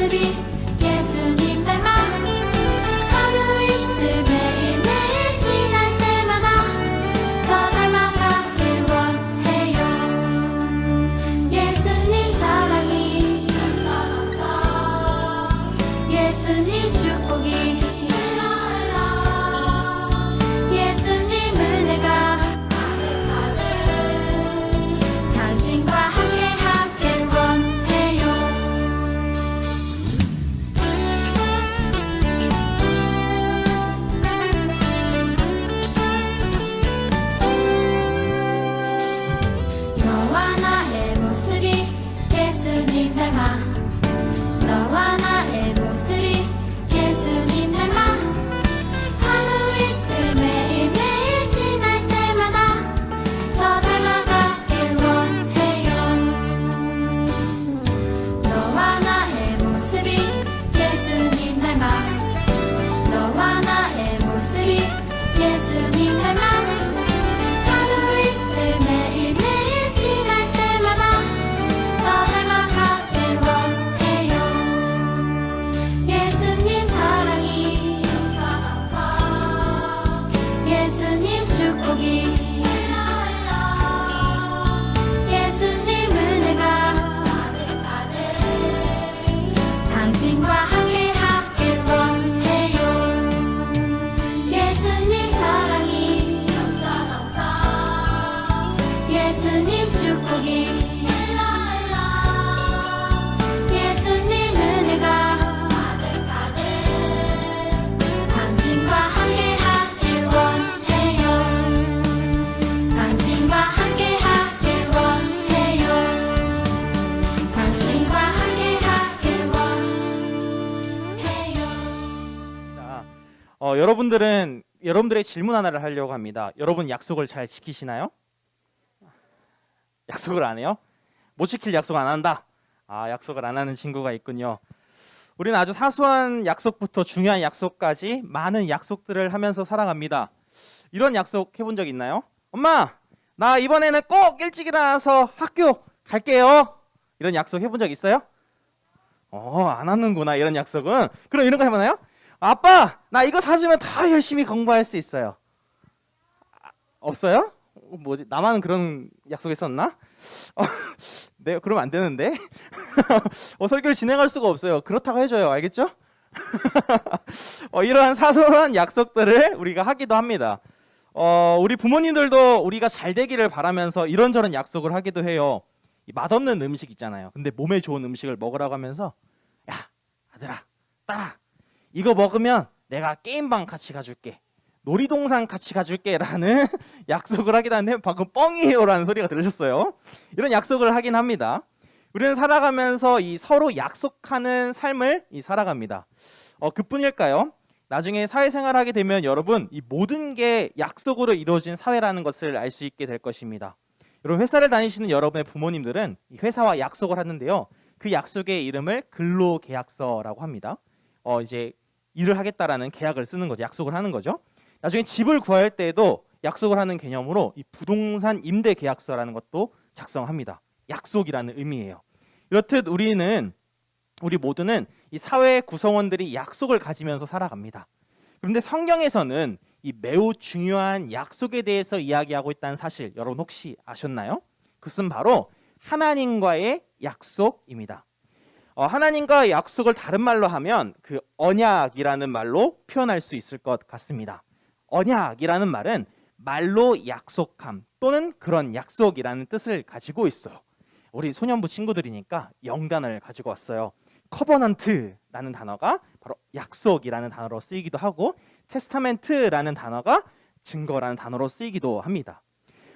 모습이 예수님 닮아 하루 이틀 매일매일 지날 때마다 더 닮아가길 원해요. 예수님 사랑이 넘쳐 예수님 축복이 예수님 은혜가 당신과 함께 하길 원해요. 너와 나의 모습이 예수님 닮아 너와 나의 모습이 예수님 닮아 하루 이틀 매일매일 지날 때마다 더 닮아가길 원해요. 너와 나의 모습이 예수님 닮아 너와 나의 모습이 예수님 닮아 하루 이틀 매일매일 지날 때마다 더 닮아가길 원해요. 예수님 사랑이 예수님 축복이 예수님 은혜가 당신과 함께 하길 원해요. 예수님 사랑이 예수님 축복이 예수님 은혜가 당신과 함께 하길 원해요. 당신과 함께 하길 원해요. 당신과 함께 하길 원해요. 자, 여러분들의 질문 하나를 하려고 합니다. 여러분 약속을 잘 지키시나요? 약속을 안 해요? 못 지킬 약속 안 한다. 약속을 안 하는 친구가 있군요. 우리는 아주 사소한 약속부터 중요한 약속까지 많은 약속들을 하면서 살아갑니다. 이런 약속 해본 적 있나요? 엄마, 나 이번에는 꼭 일찍 일어나서 학교 갈게요. 이런 약속 해본 적 있어요? 안 하는구나, 이런 약속은. 그럼 이런 거 해보나요? 아빠, 나 이거 사주면 더 열심히 공부할 수 있어요. 없어요? 뭐지? 나만 그런 약속했었나? 네, 그러면 안 되는데. 설교를 진행할 수가 없어요. 그렇다고 해줘요. 알겠죠? 이러한 사소한 약속들을 우리가 하기도 합니다. 우리 부모님들도 우리가 잘 되기를 바라면서 이런저런 약속을 하기도 해요. 이 맛없는 음식 있잖아요. 근데 몸에 좋은 음식을 먹으라고 하면서, 야, 아들아, 딸아, 이거 먹으면 내가 게임방 같이 가줄게, 놀이동산 같이 가줄게 라는 약속을 하긴 하는데 방금 뻥이에요 라는 소리가 들으셨어요? 이런 약속을 하긴 합니다. 우리는 살아가면서 이 서로 약속하는 삶을 살아갑니다. 그뿐일까요? 나중에 사회생활을 하게 되면 여러분, 이 모든 게 약속으로 이루어진 사회라는 것을 알 수 있게 될 것입니다. 여러분, 회사를 다니시는 여러분의 부모님들은 이 회사와 약속을 하는데요, 그 약속의 이름을 근로계약서라고 합니다. 이제 일을 하겠다라는 계약을 쓰는 거죠. 약속을 하는 거죠. 나중에 집을 구할 때에도 약속을 하는 개념으로 이 부동산 임대 계약서라는 것도 작성합니다. 약속이라는 의미예요. 이렇듯 우리 모두는 이 사회 구성원들이 약속을 가지면서 살아갑니다. 그런데 성경에서는 이 매우 중요한 약속에 대해서 이야기하고 있다는 사실 여러분 혹시 아셨나요? 그것은 바로 하나님과의 약속입니다. 하나님과 약속을 다른 말로 하면 그 언약이라는 말로 표현할 수 있을 것 같습니다. 언약이라는 말은 말로 약속함 또는 그런 약속이라는 뜻을 가지고 있어요. 우리 소년부 친구들이니까 영단을 가지고 왔어요. 커버넌트라는 단어가 바로 약속이라는 단어로 쓰이기도 하고, 테스타멘트라는 단어가 증거라는 단어로 쓰이기도 합니다.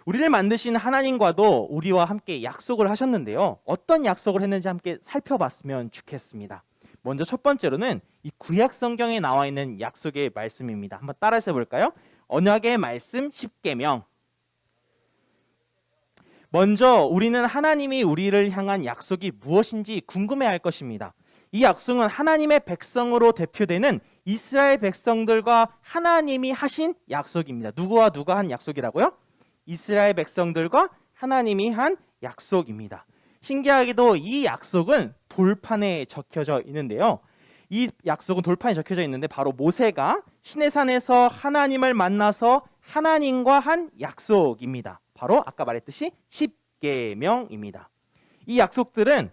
우리를 만드신 하나님과도 우리와 함께 약속을 하셨는데요, 어떤 약속을 했는지 함께 살펴봤으면 좋겠습니다. 먼저 첫 번째로는 이 구약 성경에 나와 있는 약속의 말씀입니다. 한번 따라서 볼까요? 언약의 말씀 10계명. 먼저 우리는 하나님이 우리를 향한 약속이 무엇인지 궁금해할 것입니다. 이 약속은 하나님의 백성으로 대표되는 이스라엘 백성들과 하나님이 하신 약속입니다. 누구와 누가 한 약속이라고요? 이스라엘 백성들과 하나님이 한 약속입니다. 신기하게도 이 약속은 돌판에 적혀져 있는데요. 이 약속은 돌판에 적혀져 있는데 바로 모세가 시내산에서 하나님을 만나서 하나님과 한 약속입니다. 바로 아까 말했듯이 십계명입니다. 이 약속들은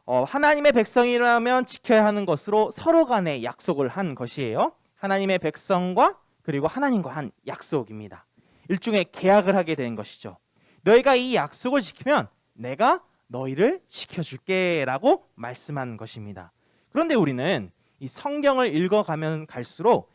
하나님의 백성이라면 지켜야 하는 것으로 서로 간에 약속을 한 것이에요. 하나님의 백성과 그리고 하나님과 한 약속입니다. 일종의 계약을 하게 된 것이죠. 너희가 이 약속을 지키면 내가 너희를 지켜줄게 라고 말씀한 것입니다. 그런데 우리는 이 성경을 읽어가면 갈수록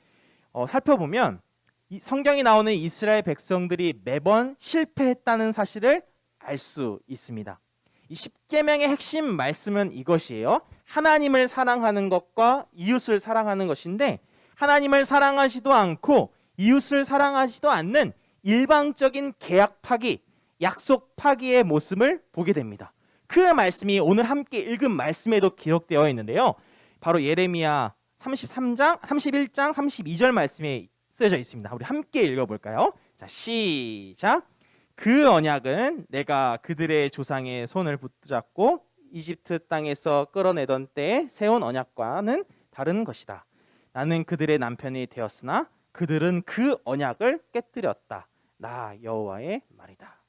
살펴보면 이 성경이 나오는 이스라엘 백성들이 매번 실패했다는 사실을 알 수 있습니다. 이 십계명의 핵심 말씀은 이것이에요. 하나님을 사랑하는 것과 이웃을 사랑하는 것인데 하나님을 사랑하지도 않고 이웃을 사랑하지도 않는 일방적인 계약 파기, 약속 파기의 모습을 보게 됩니다. 그 말씀이 오늘 함께 읽은 말씀에도 기록되어 있는데요. 바로 예레미야 31장 32절 말씀에 쓰여져 있습니다. 우리 함께 읽어볼까요? 자, 시작. 그 언약은 내가 그들의 조상의 손을 붙잡고 이집트 땅에서 끌어내던 때에 세운 언약과는 다른 것이다. 나는 그들의 남편이 되었으나 그들은 그 언약을 깨뜨렸다. 나 여호와의 말이다.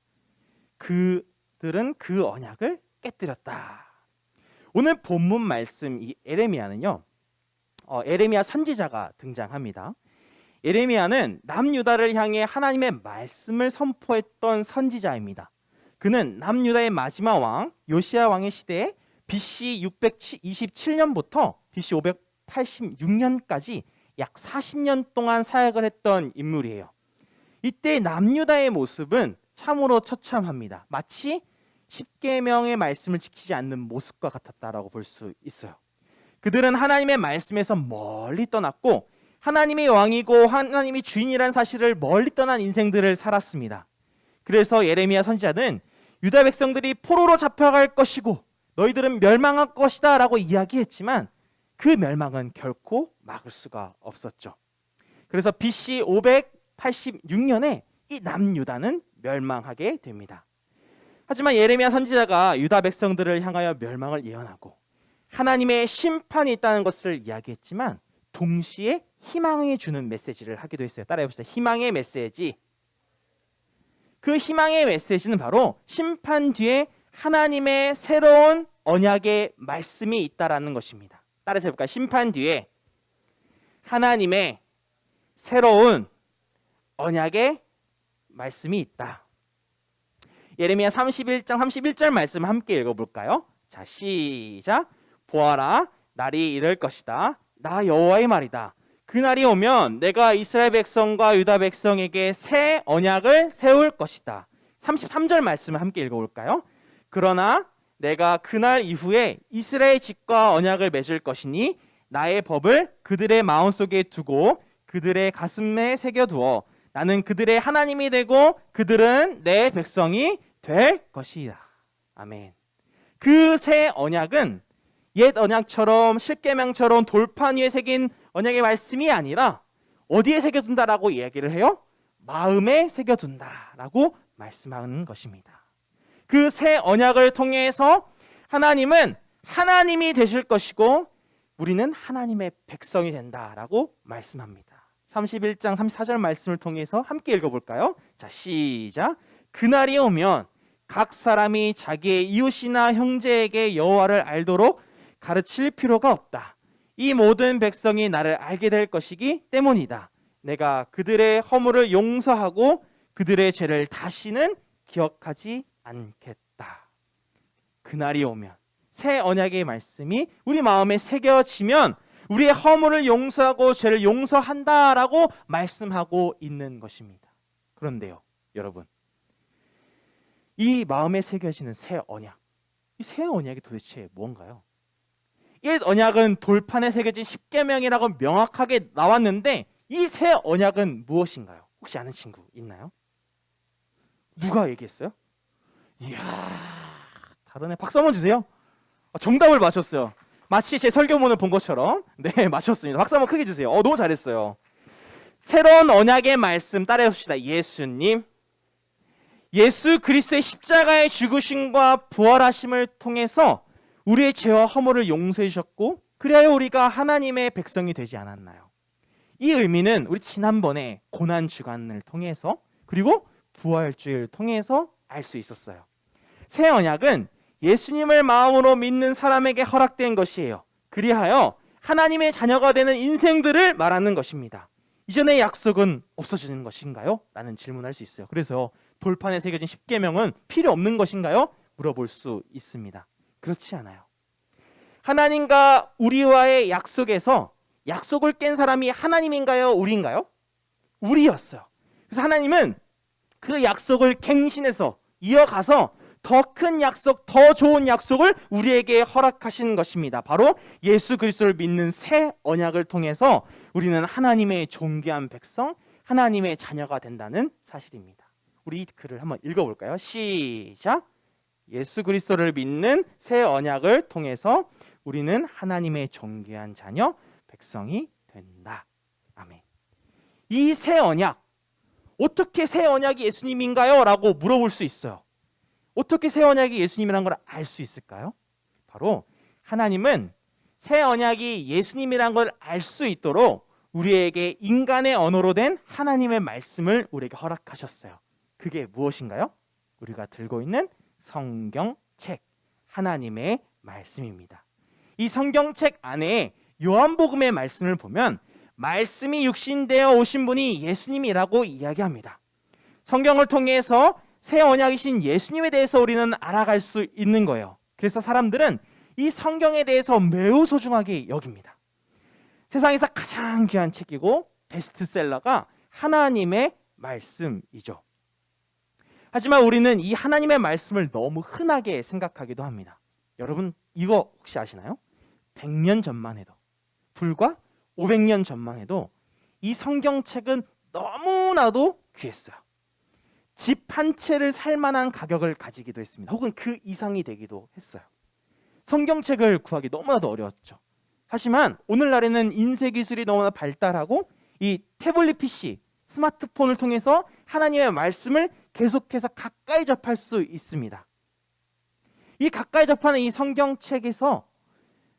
그들은 그 언약을 깨뜨렸다. 오늘 본문 말씀 이 에레미야는요. 에레미야 선지자가 등장합니다. 에레미야는 남유다를 향해 하나님의 말씀을 선포했던 선지자입니다. 그는 남유다의 마지막 왕 요시야 왕의 시대에 BC 627년부터 BC 586년까지 약 40년 동안 사역을 했던 인물이에요. 이때 남유다의 모습은 참으로 처참합니다. 마치 십계명의 말씀을 지키지 않는 모습과 같았다라고 볼 수 있어요. 그들은 하나님의 말씀에서 멀리 떠났고 하나님이 왕이고 하나님이 주인이라는 사실을 멀리 떠난 인생들을 살았습니다. 그래서 예레미야 선지자는 유다 백성들이 포로로 잡혀갈 것이고 너희들은 멸망할 것이다 라고 이야기했지만 그 멸망은 결코 막을 수가 없었죠. 그래서 BC 586년에 이 남유다는 멸망하게 됩니다. 하지만 예레미야 선지자가 유다 백성들을 향하여 멸망을 예언하고 하나님의 심판이 있다는 것을 이야기했지만 동시에 희망이 주는 메시지를 하기도 했어요. 따라해봅시다. 희망의 메시지. 그 희망의 메시지는 바로 심판 뒤에 하나님의 새로운 언약의 말씀이 있다라는 것입니다. 따라서 해볼까요? 심판 뒤에 하나님의 새로운 언약의 말씀이 있다. 예레미야 31장 31절 말씀 함께 읽어볼까요? 자, 시작. 보아라, 날이 이를 것이다. 나 여호와의 말이다. 그날이 오면 내가 이스라엘 백성과 유다 백성에게 새 언약을 세울 것이다. 33절 말씀을 함께 읽어볼까요? 그러나 내가 그날 이후에 이스라엘 집과 언약을 맺을 것이니 나의 법을 그들의 마음속에 두고 그들의 가슴에 새겨두어 나는 그들의 하나님이 되고 그들은 내 백성이 될 것이다. 아멘. 그 새 언약은 옛 언약처럼 십계명처럼 돌판 위에 새긴 언약의 말씀이 아니라 어디에 새겨둔다라고 이야기를 해요? 마음에 새겨둔다라고 말씀하는 것입니다. 그 새 언약을 통해서 하나님은 하나님이 되실 것이고 우리는 하나님의 백성이 된다라고 말씀합니다. 31장 34절 말씀을 통해서 함께 읽어볼까요? 자, 시작. 그날이 오면 각 사람이 자기의 이웃이나 형제에게 여호와를 알도록 가르칠 필요가 없다. 이 모든 백성이 나를 알게 될 것이기 때문이다. 내가 그들의 허물을 용서하고 그들의 죄를 다시는 기억하지 않겠다. 그날이 오면 새 언약의 말씀이 우리 마음에 새겨지면 우리의 허물을 용서하고 죄를 용서한다라고 말씀하고 있는 것입니다. 그런데요, 여러분, 이 마음에 새겨지는 새 언약, 이 새 언약이 도대체 뭔가요? 옛 언약은 돌판에 새겨진 십계명이라고 명확하게 나왔는데 이 새 언약은 무엇인가요? 혹시 아는 친구 있나요? 누가 얘기했어요? 이야, 다르네. 박수 한번 주세요. 정답을 맞췄어요. 마치 제 설교문을 본 것처럼. 네, 맞췄습니다. 박수 한번 크게 주세요. 너무 잘했어요. 새로운 언약의 말씀 따라해봅시다. 예수님. 예수 그리스도의 십자가의 죽으심과 부활하심을 통해서 우리의 죄와 허물을 용서해 주셨고 그리하여 우리가 하나님의 백성이 되지 않았나요? 이 의미는 우리 지난번에 고난 주간을 통해서 그리고 부활주일을 통해서 알 수 있었어요. 새 언약은 예수님을 마음으로 믿는 사람에게 허락된 것이에요. 그리하여 하나님의 자녀가 되는 인생들을 말하는 것입니다. 이전의 약속은 없어지는 것인가요? 라는 질문을 할 수 있어요. 그래서 돌판에 새겨진 십계명은 필요 없는 것인가요? 물어볼 수 있습니다. 그렇지 않아요. 하나님과 우리와의 약속에서 약속을 깬 사람이 하나님인가요? 우리인가요? 우리였어요. 그래서 하나님은 그 약속을 갱신해서 이어가서 더 큰 약속, 더 좋은 약속을 우리에게 허락하신 것입니다. 바로 예수 그리스도를 믿는 새 언약을 통해서 우리는 하나님의 존귀한 백성, 하나님의 자녀가 된다는 사실입니다. 우리 이 글을 한번 읽어볼까요? 시작! 예수 그리스도를 믿는 새 언약을 통해서 우리는 하나님의 존귀한 자녀, 백성이 된다. 아멘. 이 새 언약, 어떻게 새 언약이 예수님인가요? 라고 물어볼 수 있어요. 어떻게 새 언약이 예수님이라는 걸 알 수 있을까요? 바로 하나님은 새 언약이 예수님이라는 걸 알 수 있도록 우리에게 인간의 언어로 된 하나님의 말씀을 우리에게 허락하셨어요. 그게 무엇인가요? 우리가 들고 있는 성경책, 하나님의 말씀입니다. 이 성경책 안에 요한복음의 말씀을 보면 말씀이 육신되어 오신 분이 예수님이라고 이야기합니다. 성경을 통해서 새 언약이신 예수님에 대해서 우리는 알아갈 수 있는 거예요. 그래서 사람들은 이 성경에 대해서 매우 소중하게 여깁니다. 세상에서 가장 귀한 책이고 베스트셀러가 하나님의 말씀이죠. 하지만 우리는 이 하나님의 말씀을 너무 흔하게 생각하기도 합니다. 여러분 이거 혹시 아시나요? 100년 전만 해도, 불과 500년 전만 해도 이 성경책은 너무나도 귀했어요. 집 한 채를 살 만한 가격을 가지기도 했습니다. 혹은 그 이상이 되기도 했어요. 성경책을 구하기 너무나도 어려웠죠. 하지만 오늘날에는 인쇄기술이 너무나 발달하고 이 태블릿 PC, 스마트폰을 통해서 하나님의 말씀을 계속해서 가까이 접할 수 있습니다. 이 가까이 접하는 이 성경책에서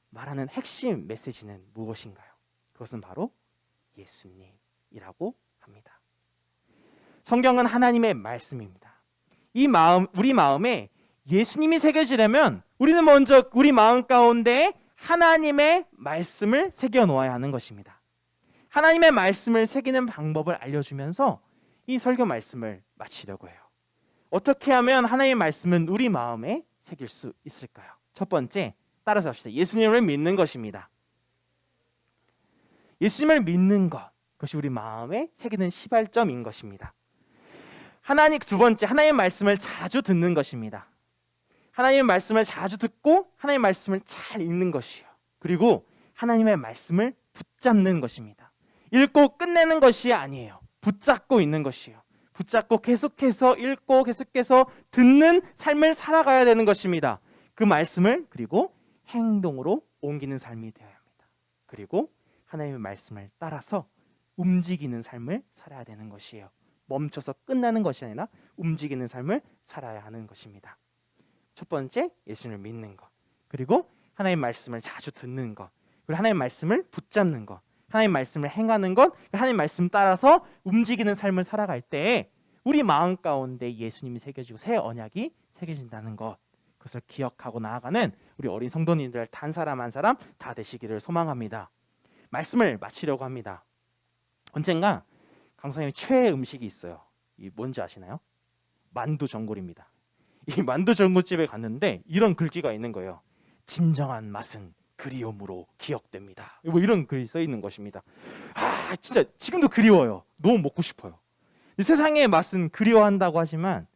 말하는 핵심 메시지는 무엇인가요? 그것은 바로 예수님이라고 합니다. 성경은 하나님의 말씀입니다. 우리 마음에 예수님이 새겨지려면 우리는 먼저 우리 마음 가운데 하나님의 말씀을 새겨 놓아야 하는 것입니다. 하나님의 말씀을 새기는 방법을 알려주면서 이 설교 말씀을 마치려고 해요. 어떻게 하면 하나님의 말씀은 우리 마음에 새길 수 있을까요? 첫 번째, 따라서 합시다. 예수님을 믿는 것입니다. 예수님을 믿는 것, 그것이 우리 마음에 새기는 시발점인 것입니다. 두 번째, 하나님의 말씀을 자주 듣는 것입니다. 하나님의 말씀을 자주 듣고 하나님의 말씀을 잘 읽는 것이요. 그리고 하나님의 말씀을 붙잡는 것입니다. 읽고 끝내는 것이 아니에요. 붙잡고 있는 것이요. 붙잡고 계속해서 읽고 계속해서 듣는 삶을 살아가야 되는 것입니다. 그 말씀을 그리고 행동으로 옮기는 삶이 되어야 합니다. 그리고 하나님의 말씀을 따라서 움직이는 삶을 살아야 되는 것이에요. 멈춰서 끝나는 것이 아니라 움직이는 삶을 살아야 하는 것입니다. 첫 번째, 예수님을 믿는 것. 그리고 하나님의 말씀을 자주 듣는 것. 그리고 하나님의 말씀을 붙잡는 것. 하나님의 말씀을 행하는 것. 하나님의 말씀 따라서 움직이는 삶을 살아갈 때 우리 마음 가운데 예수님이 새겨지고 새 언약이 새겨진다는 것. 그것을 기억하고 나아가는 우리 어린 성도님들 단 사람 한 사람 다 되시기를 소망합니다. 말씀을 마치려고 합니다. 언젠가 강사님의 최애 음식이 있어요. 이 뭔지 아시나요? 만두 전골입니다. 이 만두 전골집에 갔는데 이런 글귀가 있는 거예요. 진정한 맛은 그리움으로 기억됩니다. 뭐 이런 글이 써 있는 것입니다. 아, 진짜 지금도 그리워요. 너무 먹고 싶어요. 세상의 맛은 그리워한다고 하지만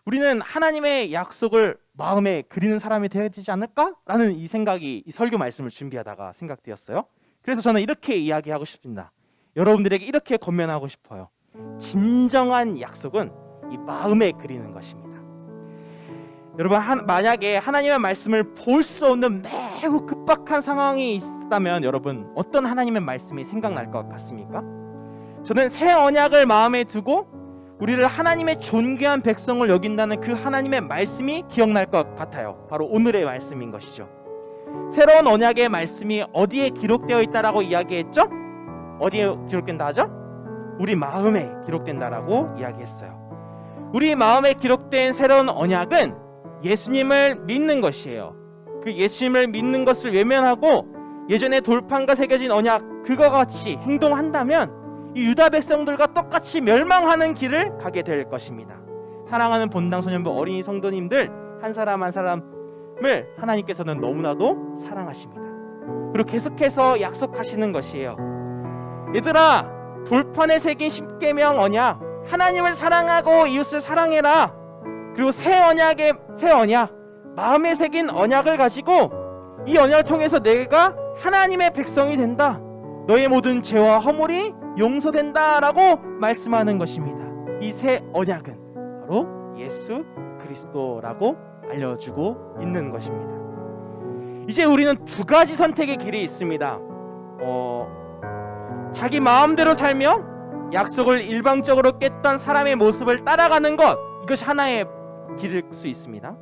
우리는 하나님의 약속을 마음에 그리는 사람이 되어야 되지 않을까라는 이 생각이 이 설교 말씀을 준비하다가 생각되었어요. 그래서 저는 이렇게 이야기하고 싶습니다. 여러분들에게 이렇게 권면하고 싶어요. 진정한 약속은 이 마음에 그리는 것입니다. 여러분 만약에 하나님의 말씀을 볼 수 없는 매우 급박한 상황이 있다면 여러분 어떤 하나님의 말씀이 생각날 것 같습니까? 저는 새 언약을 마음에 두고 우리를 하나님의 존귀한 백성을 여긴다는 그 하나님의 말씀이 기억날 것 같아요. 바로 오늘의 말씀인 것이죠. 새로운 언약의 말씀이 어디에 기록되어 있다라고 이야기했죠? 어디에 기록된다 하죠? 우리 마음에 기록된다라고 이야기했어요. 우리 마음에 기록된 새로운 언약은 예수님을 믿는 것이에요. 그 예수님을 믿는 것을 외면하고 예전에 돌판과 새겨진 언약 그거 같이 행동한다면 이 유다 백성들과 똑같이 멸망하는 길을 가게 될 것입니다. 사랑하는 본당 소년부 어린이 성도님들 한 사람 한 사람을 하나님께서는 너무나도 사랑하십니다. 그리고 계속해서 약속하시는 것이에요. 얘들아, 돌판에 새긴 십계명 언약, 하나님을 사랑하고 이웃을 사랑해라. 그리고 새 언약, 마음에 새긴 언약을 가지고 이 언약을 통해서 내가 하나님의 백성이 된다. 너의 모든 죄와 허물이 용서된다라고 말씀하는 것입니다. 이 새 언약은 바로 예수 그리스도라고 알려주고 있는 것입니다. 이제 우리는 두 가지 선택의 길이 있습니다. 자기 마음대로 살며 약속을 일방적으로 깼던 사람의 모습을 따라가는 것, 이것이 하나의 길일 수 있습니다.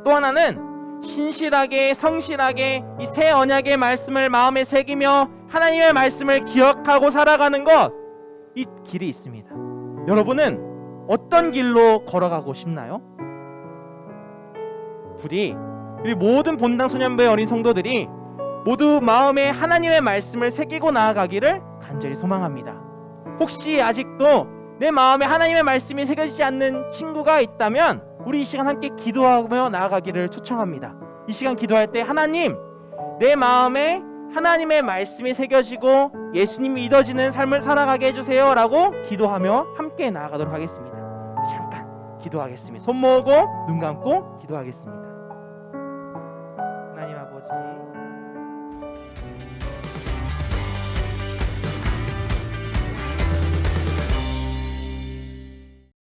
또 하나는 신실하게 성실하게 이 새 언약의 말씀을 마음에 새기며 하나님의 말씀을 기억하고 살아가는 것, 이 길이 있습니다. 여러분은 어떤 길로 걸어가고 싶나요? 우리 모든 본당 소년부의 어린 성도들이 모두 마음에 하나님의 말씀을 새기고 나아가기를 간절히 소망합니다. 혹시 아직도 내 마음에 하나님의 말씀이 새겨지지 않는 친구가 있다면 우리 이 시간 함께 기도하며 나아가기를 초청합니다. 이 시간 기도할 때 하나님, 내 마음에 하나님의 말씀이 새겨지고 예수님이 믿어지는 삶을 살아가게 해주세요 라고 기도하며 함께 나아가도록 하겠습니다. 잠깐 기도하겠습니다. 손 모으고 눈 감고 기도하겠습니다.